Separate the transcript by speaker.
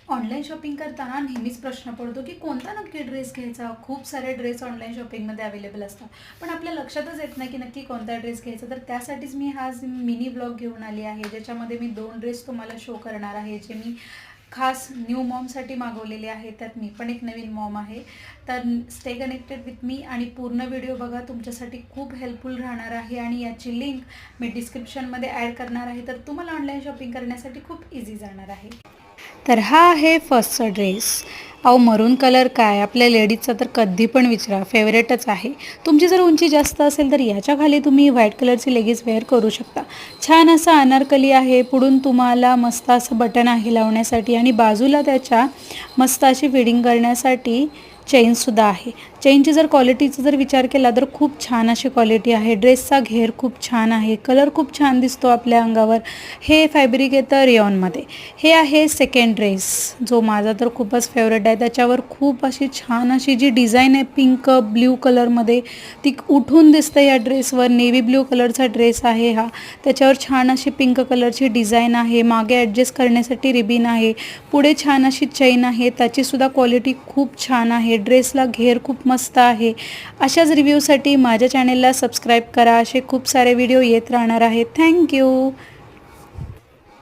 Speaker 1: Online shopping करताना नेहमीच प्रश्न पडतो की कोणता नक्की ड्रेस घ्यायचा. खूप सारे ड्रेस ऑनलाईन शॉपिंगमध्ये अवेलेबल असतात, पण आपल्या लक्षातच येत नाही की नक्की कोणता ड्रेस घ्यायचा. तर त्यासाठीच मी हा मिनी ब्लॉग घेऊन आली आहे, ज्याच्यामध्ये मी 2 ड्रेस तुम्हाला शो करणार आहे, जे मी खास न्यू मॉमसाठी मागवलेले आहे. त्यात मी पण एक नवीन मॉम आहे. तर स्टे कनेक्टेड विथ मी आणि पूर्ण व्हिडिओ बघा, तुमच्यासाठी खूप हेल्पफुल राहणार आहे. आणि याची लिंक मी डिस्क्रिप्शनमध्ये ॲड करणार आहे, तर तुम्हाला ऑनलाईन शॉपिंग करण्यासाठी खूप इझी जाणार आहे. तर हा आहे फर्स्टचा ड्रेस. अहो, मरून कलर काय आपल्या लेडीजचा तर कधी पण विचारा फेवरेटच आहे. तुमची जर उंची जास्त असेल तर याच्या खाली तुम्ही व्हाईट कलरची लेगिन्स वेअर करू शकता. छान असा अनारकली आहे, पुढून तुम्हाला मस्त असं बटन आहे लावण्यासाठी आणि बाजूला त्याच्या मस्त अशी फिडिंग करण्यासाठी चेनसुद्धा आहे. चेनची जर क्वालिटीचा जर विचार केला तर खूप छान अशी क्वालिटी आहे. ड्रेसचा घेर खूप छान आहे, कलर खूप छान दिसतो आपल्या अंगावर. हे फॅब्रिक येतं रेयॉनमध्ये. हे आहे सेकंड ड्रेस, जो माझा तर खूपच फेवरेट आहे. त्याच्यावर खूप अशी छान अशी जी डिझाईन आहे पिंक ब्ल्यू कलरमध्ये, ती उठून दिसते या ड्रेसवर. नेव्ही ब्ल्यू कलरचा ड्रेस आहे हा. त्याच्यावर छान अशी पिंक कलरची डिझाईन आहे, मागे ॲडजस्ट करण्यासाठी रिबीन आहे, पुढे छान अशी चेन आहे. त्याचीसुद्धा क्वालिटी खूप छान आहे. ड्रेसला घेर खूप मस्त आहे. अशाच रिव्ह्यूसाठी माझ्या चॅनेलला सबस्क्राईब करा. असे खूप सारे व्हिडिओ येत राहणार आहेत. थँक्यू.